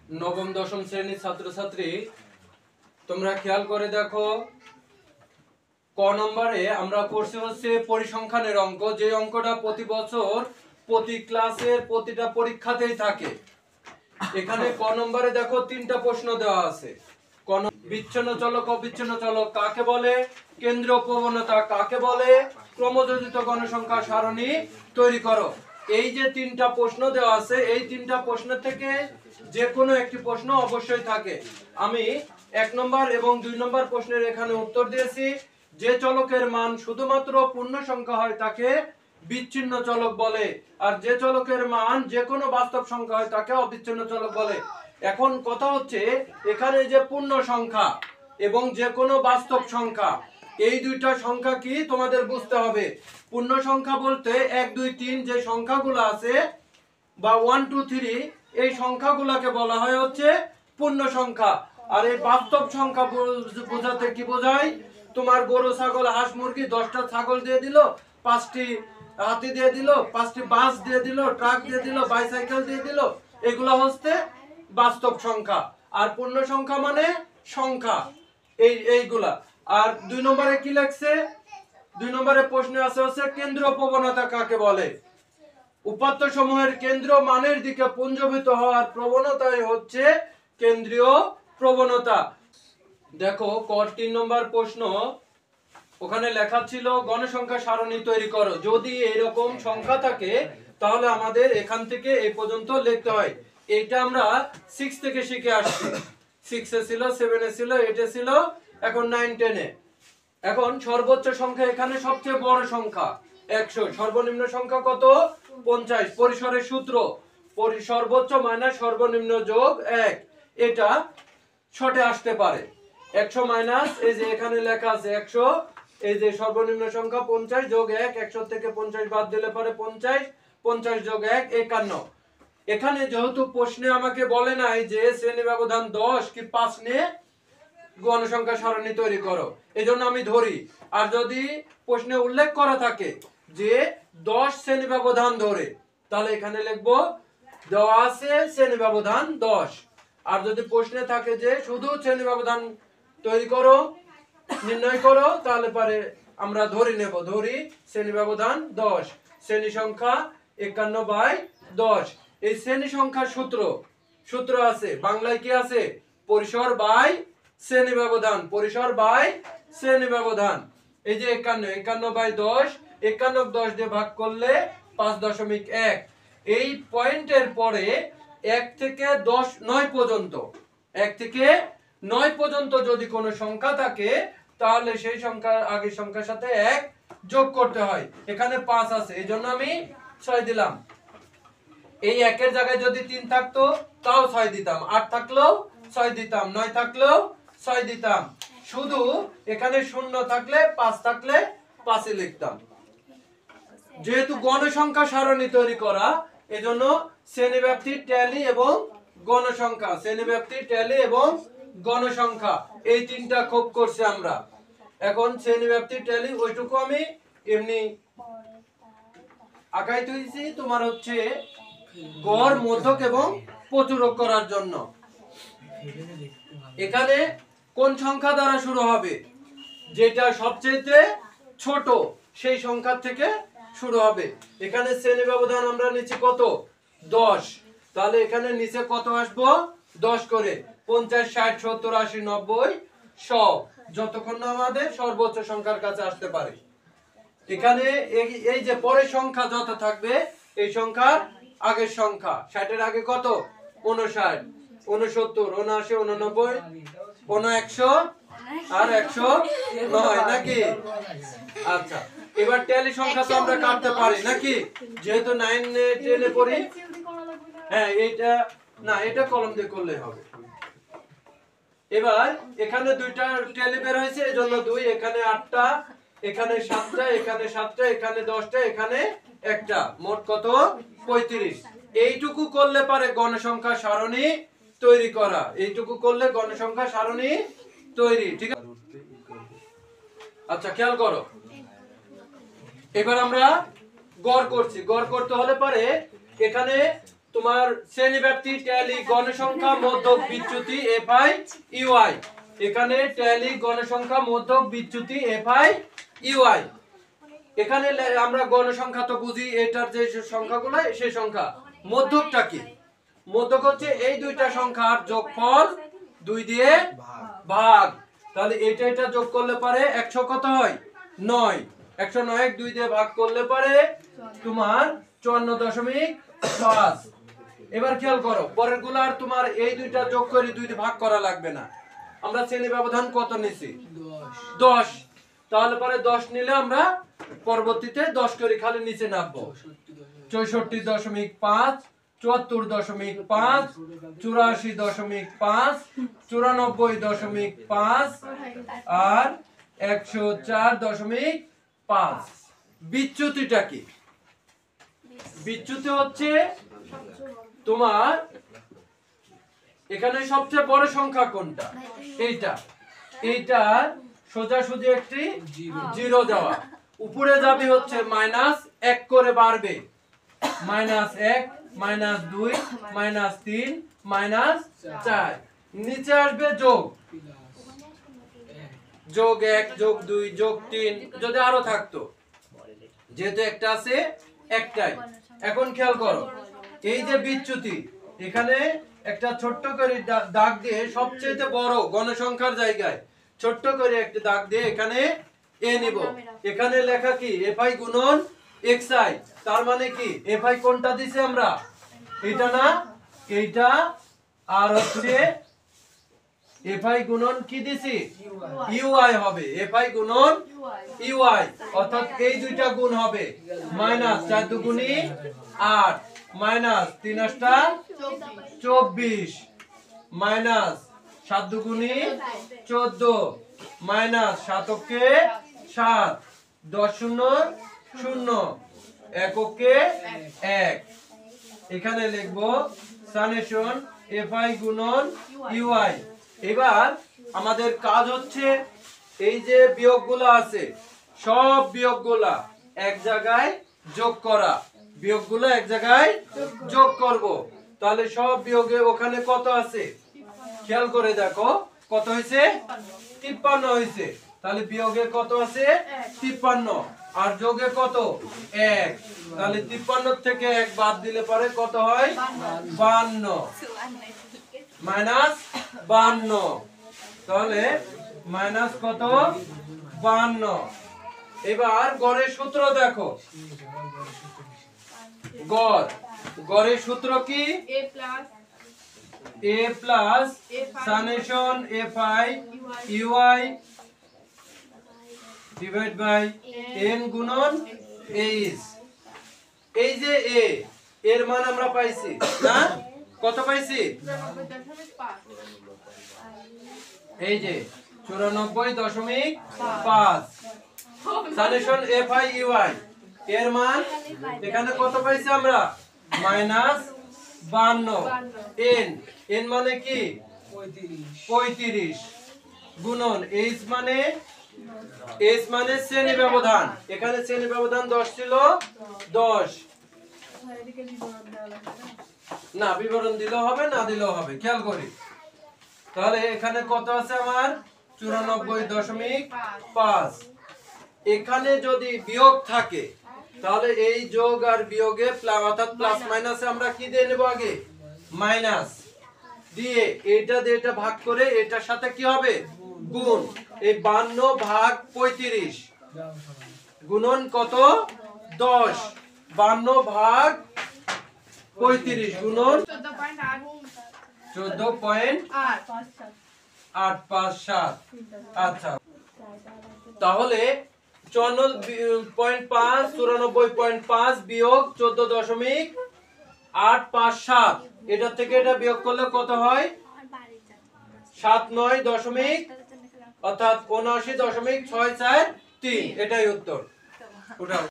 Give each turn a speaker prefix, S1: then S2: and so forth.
S1: নবম দশম শ্রেণীর ছাত্রছাত্রী, তোমরা খেয়াল করে দেখো, ক নম্বরে আমরা করছি হচ্ছে পরিসংখ্যানের অঙ্ক, যে অঙ্কটা প্রতি বছর প্রতি ক্লাসের প্রতিটা পরীক্ষাতেই থাকে। এখানে ক নম্বরে দেখো তিনটা প্রশ্ন দেওয়া আছে। বিচ্ছিন্ন চলক অবিচ্ছিন্ন চলক কাকে বলে, কেন্দ্রীয় প্রবণতা কাকে বলে, ক্রমযোজিত গণসংখ্যা সারণী তৈরি করো। এই যে তিনটা প্রশ্ন দেওয়া আছে, এই তিনটা প্রশ্ন থেকে যে কোনো একটি প্রশ্ন অবশ্যই থাকে। আমি 1 নম্বর এবং 2 নম্বর প্রশ্নের এখানে উত্তর দিয়েছি। যে চলকের মান শুধুমাত্র পূর্ণ সংখ্যা হয় তাকে বিচ্ছিন্ন চলক বলে, আর যে চলকের মান যে কোনো বাস্তব সংখ্যা হয় তাকে অবিচ্ছিন্ন চলক বলে। এখন কথা হচ্ছে, এখানে যে পূর্ণ সংখ্যা এবং যে কোনো বাস্তব সংখ্যা, এই দুইটা সংখ্যা কি তোমাদের বুঝতে হবে। পূর্ণ সংখ্যা বলতে 1 2 3 যে সংখ্যাগুলো আছে বা 1 2 3 এই সংখ্যাগুলোকে বলা হয় হচ্ছে পূর্ণ সংখ্যা। আর এই বাস্তব সংখ্যা বোঝাতে কি বোঝায়, তোমার গরু ছাগল হাঁস মুরগি 10টা ছাগল দিয়ে দিল, 5টি হাতি দিয়ে দিল, 5টি বাস দিয়ে দিল, ট্রাক দিয়ে দিল, বাইসাইকেল দিয়ে দিল, এগুলো হচ্ছে বাস্তব সংখ্যা। আর পূর্ণ সংখ্যা মানে সংখ্যা এইগুলা। আর 2 নম্বরে কি লেখছে, 2 নম্বরে প্রশ্নে আছে হচ্ছে কেন্দ্রীয় প্রবণতা কাকে বলে। উপাত্ত সমূহের কেন্দ্র মানের দিকে পুঞ্জীভূত হওয়ার প্রবণতাই হচ্ছে কেন্দ্রীয় প্রবণতা। দেখো ক 3 নম্বর প্রশ্ন, ওখানে লেখা ছিল গণসংখ্যা সারণী তৈরি করো। যদি এরকম সংখ্যা থাকে তাহলে আমাদের এখান থেকে এই পর্যন্ত লিখতে হয়। এটা আমরা 6 থেকে শিখে আসছি। 6 এ ছিল, 7 এ ছিল, 8 এ ছিল, এখন 9 10 এ। এখন সর্বোচ্চ সংখ্যা এখানে সবচেয়ে বড় সংখ্যা 100, সর্বনিম্ন সংখ্যা কত 50। পরিসরের সূত্র সর্বোচ্চ মাইনাস সর্বনিম্ন যোগ 1, এটা শর্টে আসতে পারে। 100 মাইনাস এই যে এখানে লেখা আছে 100, এই যে সর্বনিম্ন সংখ্যা 50 যোগ 1, 100 থেকে 50 বাদ দিলে পরে 50, 50 যোগ 1 51। এখানে যেহেতু প্রশ্নে আমাকে বলে নাই যে শ্রেণী ব্যবধান 10 কি 5 নিয়ে গণসংখ্যা সারণী তৈরি করো, এজন্য আমি ধরি। আর যদি প্রশ্নে উল্লেখ করা থাকে যে 10 শ্রেণী ব্যবধান ধরে, তাহলে এখানে লিখবো দেওয়া আছে শ্রেণী ব্যবধান 10। আর যদি প্রশ্নে থাকে যে শুধু শ্রেণী ব্যবধান তৈরি করো, নির্ণয় করো, তাহলে পরে আমরা ধরে নেব, ধরি শ্রেণী ব্যবধান 10, শ্রেণী সংখ্যা 51/10। এই শ্রেণী সংখ্যার সূত্র আছে বাংলায়, কি আছে, পরিসর বাই শ্রেণী ব্যবধান, পরিসর বাই শ্রেণী ব্যবধান। এই যে 51/10, 51 10 দিয়ে ভাগ করলে 5.1। এই পয়েন্টের পরে 1 থেকে 9 পর্যন্ত, 1 থেকে 9 পর্যন্ত যদি কোনো সংখ্যা থাকে তাহলে সেই সংখ্যার আগের সংখ্যার সাথে 1 যোগ করতে হয়। এখানে 5 আছে, এই জন্য আমি 6 দিলাম। এই 1 এর জায়গায় যদি 3 থাকতো তাও 6 দিতাম, 8 থাকলেও 6 দিতাম, 9 থাকলেও 6 দিতাম। শুধু এখানে 0 থাকলে 5 থাকলে 5ই লিখতাম। যেহেতু গণসংখ্যা সারণী তৈরি করা, এজন্য শ্রেণীব্যাপ্তি, ট্যালি এবং গণসংখ্যা, শ্রেণীব্যাপ্তি, ট্যালি এবং গণসংখ্যা এই তিনটা খুব করছি আমরা। এখন শ্রেণীব্যাপ্তি, ট্যালি ওইটুকু আমি এমনি আগাই তুইছি, তোমার হচ্ছে গড়, মধ্যক এবং প্রচুরক করার জন্য। এখানে কোন সংখ্যা দ্বারা শুরু হবে, যেটা সবচেয়ে ছোট সেই সংখ্যা থেকে শুরু হবে। এখানে শ্রেণী ব্যবধান আমরা নিচে কত 10, তাহলে এখানে নিচে কত আসবো 10 করে, 50 60 70 80 90 100, যতক্ষণ না আমাদের সর্বোচ্চ সংখ্যার কাছে আসতে পারে। এখানে এই যে পরের সংখ্যা যত থাকবে এই সংখ্যার আগের সংখ্যা, 60 এর আগে কত 59 69 79 89 100 আর 109 নাকি। আচ্ছা, এবার ট্যালি সংখ্যা তো আমরা কাটতে পারি নাকি, যেহেতু 9 10 এ পড়ি। হ্যাঁ, এটা না, এটা কলম দিয়ে করলে হবে। এবার এখানে দুইটা ট্যালি বের হয়েছে, এজন্য 2, এখানে 8টা, এখানে 7টা, এখানে 7টা, এখানে 10টা, এখানে 1টা, মোট কত 35। এইটুকু করলে পারে গণসংখ্যা সারণী তৈরি করা, এইটুকু করলে গণসংখ্যা সারণী তৈরি, ঠিক আছে। আচ্ছা, খেয়াল করো, এবার আমরা গড় করছি। গড় করতে হলে পারে এখানে তোমার শ্রেণীব্যাপ্তি ট্যালি গণসংখ্যা মধ্যক বিচ্যুতি এফআই ইউআই। এখানে ট্যালি গণসংখ্যা মধ্যক বিচ্যুতি এফআই ইউআই। এখানে আমরা গণসংখ্যা তো বুঝি, এটার যে সংখ্যাগুলো সেই সংখ্যা। মধ্যকটা কি? মধ্যক হচ্ছে এই দুইটা সংখ্যার যোগফল 2 দিয়ে ভাগ। তাহলে এটা যোগ করলে পারে 100 কত হয়? 9। 109 2 দিয়ে ভাগ করলে পারে তোমার 54.5। এবার খেয়াল করো, পরের গুলো আর তোমার এই দুইটা যোগ করে 2 দিয়ে ভাগ করা লাগবে না। আমরা শ্রেণী ব্যবধান কত নিছি? 10। তাহলে পরে 10 নিলে আমরা পরবর্তীতে 10 করে খালি নিচে নামবো। 64.5, 74.5, 84.5, 94.5 আর 104.5। বিচ্যুতিটা কি? বিচ্যুতি হচ্ছে তোমার এখানে সবচেয়ে বড় সংখ্যা কোনটা? এইটা সোজাসুজি একটি 0 দেওয়া, উপরে যাবে হচ্ছে -1 করে বাড়বে, -1, -2, -3, -4, নিচে আসবে যোগ, +1, +2, +3 যদি আরো থাকতো, যেহেতু একটা আছে একটাই। এখন খেয়াল করো, এই যে বিচ্যুতি, এখানে একটা ছোট্ট করে দাগ দিয়ে সবচেয়ে বড় গণসংখ্যার জায়গায় ছোট্ট করে একটা দাগ দিয়ে এখানে এ নিব। এখানে লেখা কি? এফআই গুণন এক্সআই। তার মানে কি? এফআই কোনটা দিছি আমরা? এটা না, এইটা। আর হচ্ছে এফআই গুণন কি দিছি? ইউআই হবে। এফআই গুণন ইউআই, অর্থাৎ এই দুইটা গুণ হবে। -4 দুগুণী 8, -3 আষ্টা 24, -7 দুগুণী 14, -7 অক্ষে 7, 10 শূন্য 0, 1 অক্ষে 1। এখানে লিখবো সামেশন এফআই গুণন ইউআই। এবার আমাদের কাজ হচ্ছে এই যে বিয়োগগুলো আছে, সব বিয়োগগুলা এক জায়গায় যোগ করা। বিয়োগগুলো এক জায়গায় যোগ করব। তাহলে সব বিয়োগে ওখানে কত আছে খেয়াল করে দেখো, কত হয়েছে? 53 হয়েছে। তাহলে বিয়োগে কত আছে? 53। আর যোগে কত? 1। তাহলে 53 থেকে 1 বাদ দিলে পরে কত হয়? 52, -52। তাহলে মাইনাস কত? 52। এবার গড়ের সূত্র দেখো। গড়ের সূত্র কি? a plus summation FI UI divide by n গুণন এইচ। এই যে a এর মান আমরা পাইছি না? কত পাইছি? এই যে 94.5 সামেশন এফআই ইউআই এর মান এখানে কত পাইছি আমরা? -52। n মানে কি? 35 গুণন h মানে শ্রেণী ব্যবধান। এখানে শ্রেণী ব্যবধান 10 ছিল, 10। না, বিবরণ দিলেও হবে, না দিলেও হবে, খেয়াল করি। তাহলে এখানে কত আছে আমার? 94.5। এখানে যদি বিয়োগ থাকে তাহলে এই যোগ আর বিয়োগে অর্থাৎ প্লাস মাইনাসে আমরা কি দিয়ে নেব? আগে মাইনাস দিয়ে এটা দিয়ে এটা ভাগ করে এটার সাথে কি হবে? গুণ। এই 52 ভাগ 35 গুণন কত? 10। 52 ভাগ 35 গুণন 14.857। আচ্ছা, তাহলে 54.5 94.5 বিয়োগ 14.857, এটা থেকে এটা বিয়োগ করলে কত হয়? 79 অর্থাৎ 79.643। এটাই উত্তর।